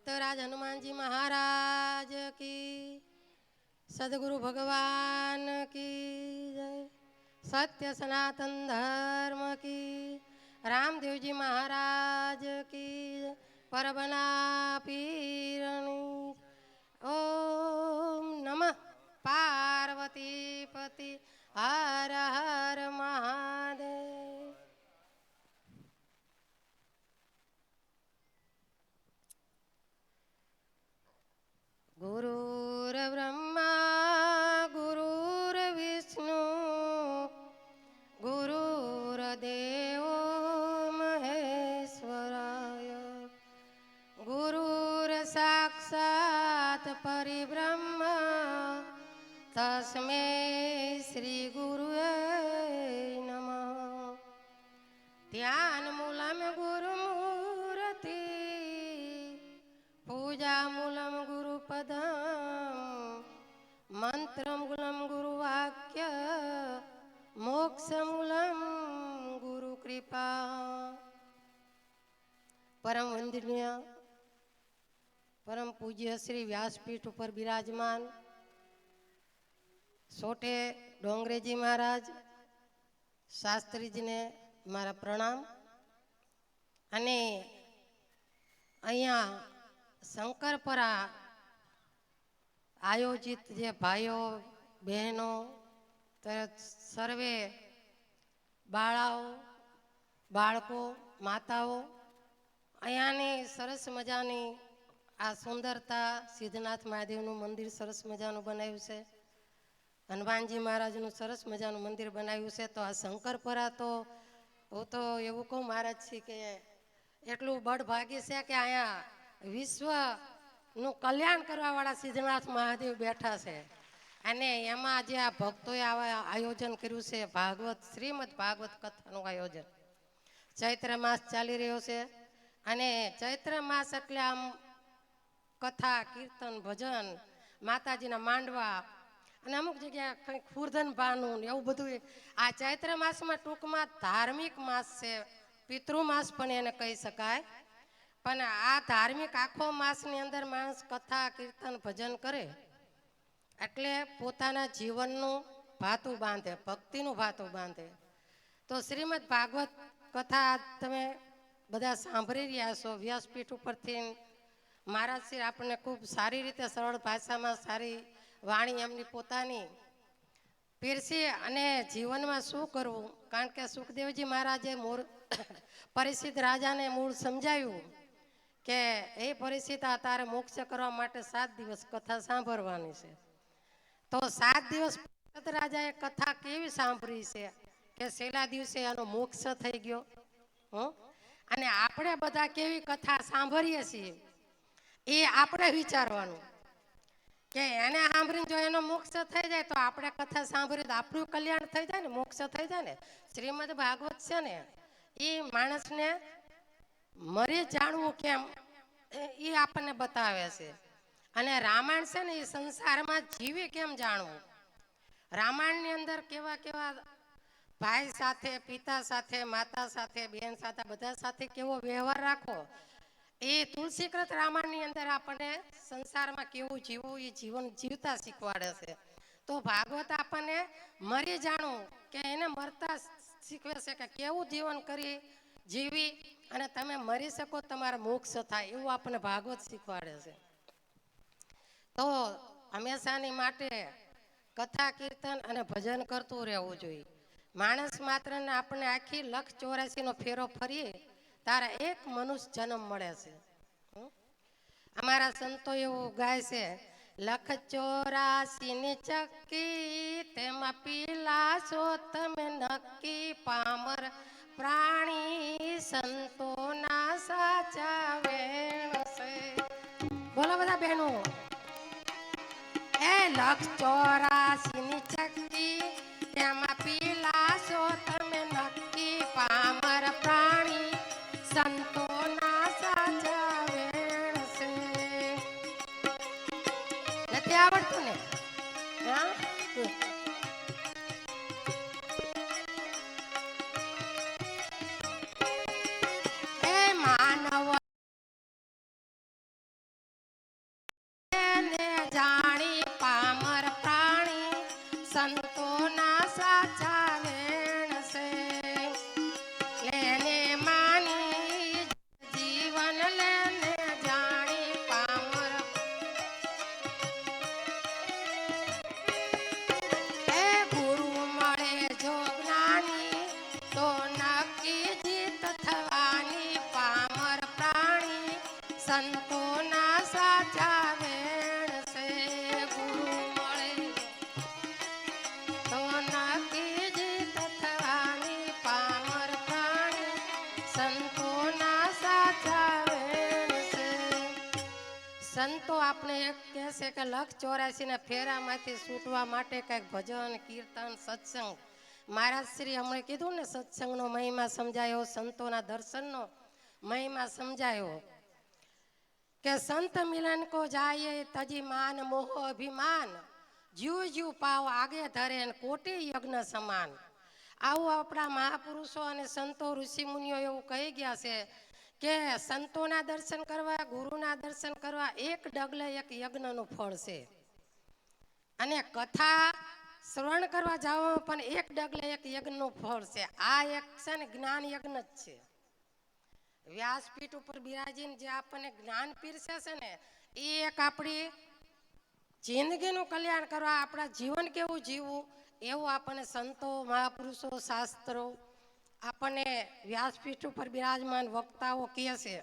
भक्तराज हनुमान जी महाराज की, सदगुरु भगवान की जय, सत्य सनातन धर्म की, रामदेव जी महाराज की जय, परबना पीरनी। ओम नमः पार्वती पति हर हर महादेव। गुरुर्ब्रह्मा गुरुर्विष्णु गुरुर्देवो महेश्वराय, गुरुर्साक्षात् परिब्रह्म तस्मै श्री गुरुवे नमः। ध्यान मूलम गुरुमूर्ति, पूजा मूलम गुरुपदम, मंत्र मूलम गुरुवाक्य, मोक्ष मूलम गुरु कृपा। परम वंदनीय परम पूज्य श्री व्यासपीठ पर विराजमान सोटे डोंगरेजी महाराज शास्त्री जी ने मारा प्रणाम। अने अहिया शंकरपरा आयोजित जे भाईओ बहनों सर्वे बाळाओ बाळको माताओ अहींयानी सरस मजानी आ सुंदरता सिद्धनाथ महादेवनु मंदिर सरस मजानु बनाव्युं छे, हनुमानजी महाराजनु सरस मजानु मंदिर बनाव्युं छे। तो आ शंकरपरा तो હું તો એવું કહું મહારાજ છે કે એટલું બળભાગી છે કે અહીંયા વિશ્વનું કલ્યાણ કરવાવાળા સિદ્ધનાથ મહાદેવ બેઠા છે અને એમાં જે આ ભક્તોએ આવા આયોજન કર્યું છે ભાગવત શ્રીમદ ભાગવત કથાનું આયોજન ચૈત્ર માસ ચાલી રહ્યો છે અને ચૈત્ર માસ એટલે આમ કથા કીર્તન ભજન માતાજીના માંડવા અને અમુક જગ્યા કંઈક ખુરધન ભાનું એવું બધું આ ચૈત્ર માસમાં ટૂંકમાં ધાર્મિક માસ છે, પિતૃ માસ પણ એને કહી શકાય। પણ આ ધાર્મિક આખો માસની અંદર માણસ કથા કીર્તન ભજન કરે એટલે પોતાના જીવનનું ભાતું બાંધે, ભક્તિનું ભાતું બાંધે। તો શ્રીમદ ભાગવત કથા તમે બધા સાંભળી રહ્યા છો વ્યાસપીઠ ઉપરથી મહારાજ શ્રી આપણને ખૂબ સારી રીતે સરળ ભાષામાં સારી વાણી એમની પોતાની પીરસી અને જીવનમાં શું કરવું, કારણ કે સુખદેવજી મહારાજે મૂળ પરિસ્થિત રાજાને મૂળ સમજાવ્યું કે એ પરિસ્થિત તારે મોક્ષ કરવા માટે 7 દિવસ કથા સાંભળવાની છે। તો 7 દિવસ રાજાએ કથા કેવી સાંભળી છે કે છેલ્લા દિવસે એનો મોક્ષ થઈ ગયો। અને આપણે બધા કેવી કથા સાંભળીએ છીએ એ આપણે વિચારવાનું કે એને સાંભળીને જો એનો મોક્ષ થઈ જાય તો આપણે કથા સાંભળીએ તો આપણું કલ્યાણ થઈ જાય ને, મોક્ષ થઈ જાય ને। શ્રીમદ ભાગવત છે ને એ માણસને મરી જાણવું કેમ એ આપણને બતાવે છે અને રામાયણ છે ને એ સંસારમાં જીવી કેમ જાણવું। રામાયણની અંદર કેવા કેવા ભાઈ સાથે, પિતા સાથે, માતા સાથે, બેન સાથે, બધા સાથે કેવો વ્યવહાર રાખવો એ તુલસીકૃત રામાયણની અંદર આપણને સંસારમાં કેવું જીવવું એ જીવન જીવતા શીખવાડે છે। તો ભાગવત આપણને મરી જાણવું કે એને મરતા શીખવે છે કે કેવું જીવન કરી જીવી અને તમે મરી શકો તમારા મોક્ષ થાય એવું આપણને ભાગવત શીખવાડે છે। તો હંમેશાની માટે કથા કીર્તન અને ભજન કરતું રહેવું જોઈએ। માણસ માત્રને આપણને આખી 1,84,નો ફેરો ફરીએ તારા એક મનુષ્ય જન્મ મળે છે। અમારા સંતો એવું ગાય છે 1,84,ની ચક્કી તેમાં પીલાશો તમે નક્કી, પામર પ્રાણી સંતોના સાચા વેણ છે। બોલો બધા બહેનો, એ 1,84,ની ચક્કી તેમાં પીલાશો તમે નક્કી, પામર પ્રાણી સંતોના સાચા વેણ છે। નથી આવડતું ને? હા જાણી પામર પ્રાણી સંતોના સાચા વેણ છે લેને માની જીવન લેને જાણી પામર એ ગુરુ મળે જો જ્ઞાની તો નક્કી જીત થવાની પામર પ્રાણી સંતોના સાચા વેણ છે ગુરુ મળે તો નક્કી જીત થવાની પામર પ્રાણી સંતોના સાચા વેણ છે સંતો આપણે એક કહે છે કે 184 ના ફેરામાંથી છૂટવા માટે કંઈક ભજન કીર્તન સત્સંગ મહારાજ શ્રી હમણાં કીધું ને સત્સંગનો મહિમા સમજાયો સંતોના દર્શનનો મહિમા સમજાયો કે સંત મિલન કો જાયે તજી માન મોહ અભિમાન જીવ જીવ પાવ આગે ધરે કોટી યજ્ઞ સમાન આવું આપણા મહાપુરુષો અને સંતો ઋષિ મુનિઓ એવું કહી ગયા છે કે સંતોના દર્શન કરવા ગુરુના દર્શન કરવા એક ડગલે એક યજ્ઞનું ફળ છે અને કથા શ્રવણ કરવા જાઓ પણ એક ડગલે એક યજ્ઞનું ફળ છે આ એક છે ને જ્ઞાન યજ્ઞ જ છે વ્યાસપીઠ ઉપર બિરાજીને જે આપણને જ્ઞાન પીરસે છે ને એ એક આપણી જિંદગીનું કલ્યાણ કરવા આપણા જીવન કેવું જીવવું એવું આપણને સંતો મહાપુરુષો શાસ્ત્રો આપણને વ્યાસપીઠ ઉપર બિરાજમાન વક્તાઓ કહે છે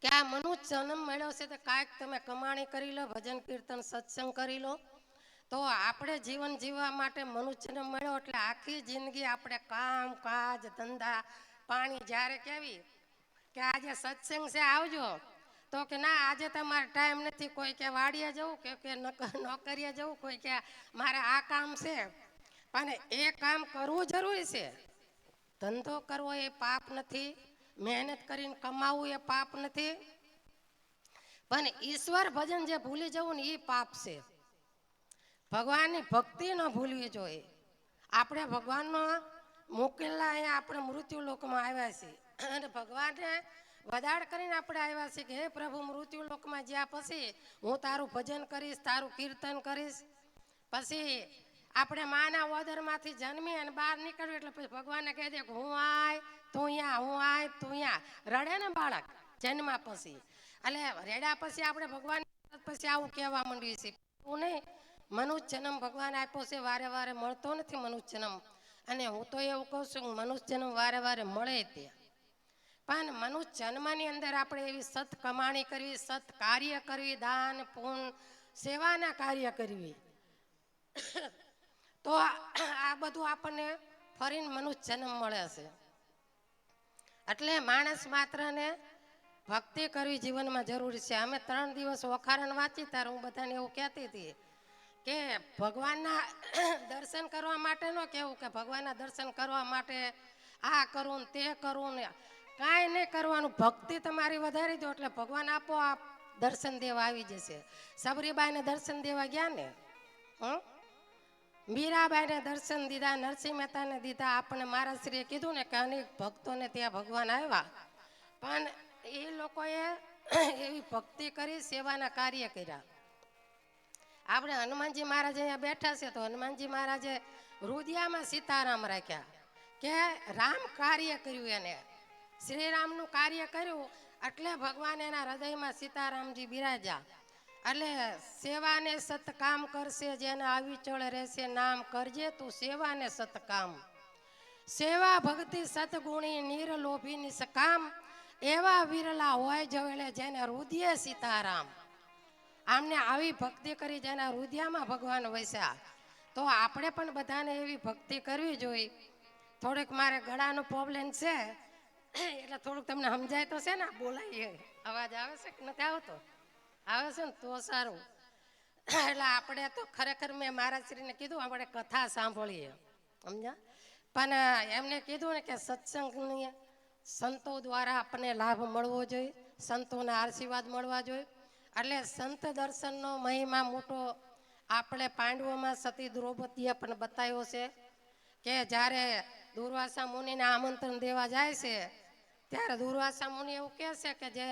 કે આ મનુષ્ય જન્મ મળ્યો છે તો કાંઈક તમે કમાણી કરી લો ભજન કીર્તન સત્સંગ કરી લો તો આપણે જીવન જીવવા માટે મનુષ્ય જન્મ મળ્યો એટલે આખી જિંદગી આપણે કામ કાજ ધંધા પાણી જ્યારે કેવી કે આજે સત્સંગ છે આવજો તો કે ના આજે તમારે ટાઈમ નથી કોઈ કે વાડીએ જવું કે નોકરીએ જવું કોઈ કે મારે આ કામ છે પણ એ કામ કરવું જરૂરી છે ધંધો કરવો એ પાપ નથી મહેનત કરીને કમાવું એ પાપ નથી પણ ઈશ્વર ભજન જે ભૂલી જવું ને એ પાપ છે ભગવાનની ભક્તિ ન ભૂલવી જોઈએ આપણે ભગવાનનો મોકલેલા અહીંયા આપણે મૃત્યુ લોકમાં આવ્યા છીએ અને ભગવાનને વધાડ કરીને આપણે આવ્યા છીએ કે હે પ્રભુ મૃત્યુ લોકમાં જ્યાં પછી હું તારું ભજન કરીશ તારું કીર્તન કરીશ પછી આપણે માના ઓદરમાંથી જન્મી અને બહાર નીકળ્યું એટલે પછી ભગવાનને કહી દે હું આય તું અહીંયા હું આય તું અહીંયા રડે ને બાળક જન્મા પછી એટલે રેડા પછી આપણે ભગવાન પછી આવું કહેવા માંડીએ છીએ હું નહીં મનુષ્ય જન્મ ભગવાન આપ્યો છે વારે વારે મળતો નથી મનુષ્ય જન્મ અને હું તો એવું કહું છું મનુષ્ય જન્મ વારે વારે મળે ત્યાં પણ મનુષ્ય જન્મની અંદર આપણે એવી સત કમાણી કરવી સત કાર્ય કરવી દાન પૂન સેવાના કાર્ય કરવી તો આ બધું આપણને ફરીને મનુષ્ય જન્મ મળે છે એટલે માણસ માત્રને ભક્તિ કરવી જીવનમાં જરૂરી છે અમે 3 દિવસ વખારણ વાંચી ત્યારે હું બધાને એવું કહેતી હતી કે ભગવાનના દર્શન કરવા માટે ન કહેવું કે ભગવાનના દર્શન કરવા માટે આ કરું ને તે કરું ને કાંઈ નહીં કરવાનું ભક્તિ તમારી વધારી દો એટલે ભગવાન આપોઆપ દર્શન દેવા આવી જશે સબરીબાઈને દર્શન દેવા ગયા ને મીરાબાઈને દર્શન દીધા નરસિંહ મહેતાને દીધા આપણે મહારાજશ્રીએ કીધું ને કે અનેક ભક્તોને ત્યાં ભગવાન આવ્યા પણ એ લોકોએ એવી ભક્તિ કરી સેવાના કાર્ય કર્યા આપણે હનુમાનજી મહારાજ અહીંયા બેઠા છે તો હનુમાનજી મહારાજે રુદિયામાં સીતારામ રાખ્યા કે રામ કાર્ય કર્યું એને શ્રીરામનું કાર્ય કર્યું એટલે ભગવાન એના હૃદયમાં સીતારામજી બિરાજ્યા એટલે સેવાને સતકામ કરશે જેને આવી ચળ રહેશે નામ કરજે તું સેવાને સતકામ સેવા ભક્તિ સતગુણી નિર્લોભી સકામ એવા વિરલા હોય જવેલે જેને રુદિયે સીતારામ આમને આવી ભક્તિ કરી જેના રુદિયામાં ભગવાન વસ્યા તો આપણે પણ બધાને એવી ભક્તિ કરવી જોઈએ થોડીક મારે ગળાનો પ્રોબ્લેમ છે એટલે થોડુંક તમને સમજાય તો છે ને બોલાય અવાજ આવે છે કે નથી આવતો આવે છે ને તો સારું એટલે આપણે તો ખરેખર મેં મહારાજશ્રીને કીધું આપણે કથા સાંભળીએ સમજ્યા પણ એમને કીધું ને કે સત્સંગની સંતો દ્વારા આપણને લાભ મળવો જોઈએ સંતોના આશીર્વાદ મળવા જોઈએ એટલે સંત દર્શનનો મહિમા મોટો આપણે પાંડવોમાં સતી દ્રૌપદીએ પણ બતાવ્યો છે કે જ્યારે દુર્વાસા મુનિને આમંત્રણ દેવા જાય છે ત્યારે દુર્વાસા મુનિ એવું કહે છે કે જે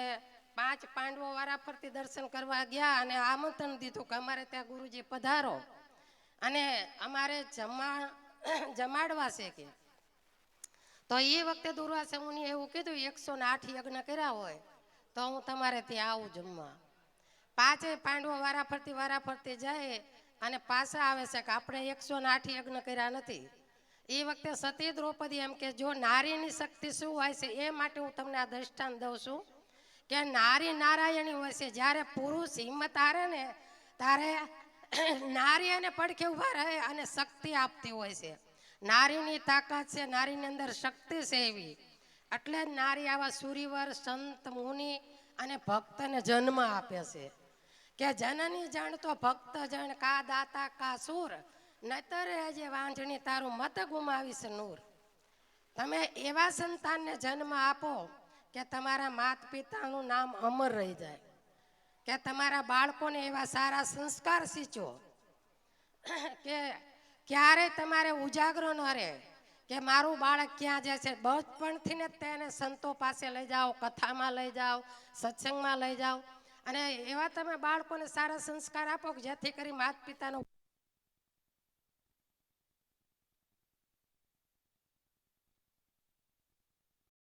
5 પાંડવો વારાફરતી દર્શન કરવા ગયા અને આમંત્રણ દીધું કે અમારે ત્યાં ગુરુજી પધારો અને અમારે જમાડવા છે કે. તો એ વખતે દુર્વાસા મુનિએ એવું કીધું 108 યજ્ઞ કર્યા હોય તો હું તમારે ત્યાં આવું જમવા. 5 પાંડવો વારાફરતી જાય અને પાછા આવે છે કે આપણે 108 યજ્ઞ કર્યા નથી. એ વખતે સતી દ્રૌપદી એમ કે જો નારીની શક્તિ શું હોય છે એ માટે હું તમને આ દ્રષ્ટાંત દઉં છું કે નારી નારાયણી હોય છે. જ્યારે પુરુષ હિંમત હારે ને ત્યારે નારી એને પડખે ઊભા રહે અને શક્તિ આપતી હોય છે. નારીની તાકાત છે, નારીની અંદર શક્તિ છે એવી. એટલે જ નારી આવા સુરીવર સંત મુનિ અને ભક્તને જન્મ આપે છે કે જનની જણ તો ભક્ત જણ કા દાતા કા સુર નતર જે વાંજણી તારું મત ગુમાવીશ નૂર. તમે એવા સંતાનને જન્મ આપો કે તમારા માત પિતાનું નામ અમર રહી જાય, કે તમારા બાળકોને એવા સારા સંસ્કાર શીખો કે ક્યારેય તમારે ઉજાગરો ન રહે કે મારું બાળક ક્યાં જાય છે. બચપણથી ને તેને સંતો પાસે લઈ જાઓ, કથામાં લઈ જાઓ, સત્સંગમાં લઈ જાઓ અને એવા તમે બાળકોને સારા સંસ્કાર આપો કે જેથી કરી માતા પિતાનું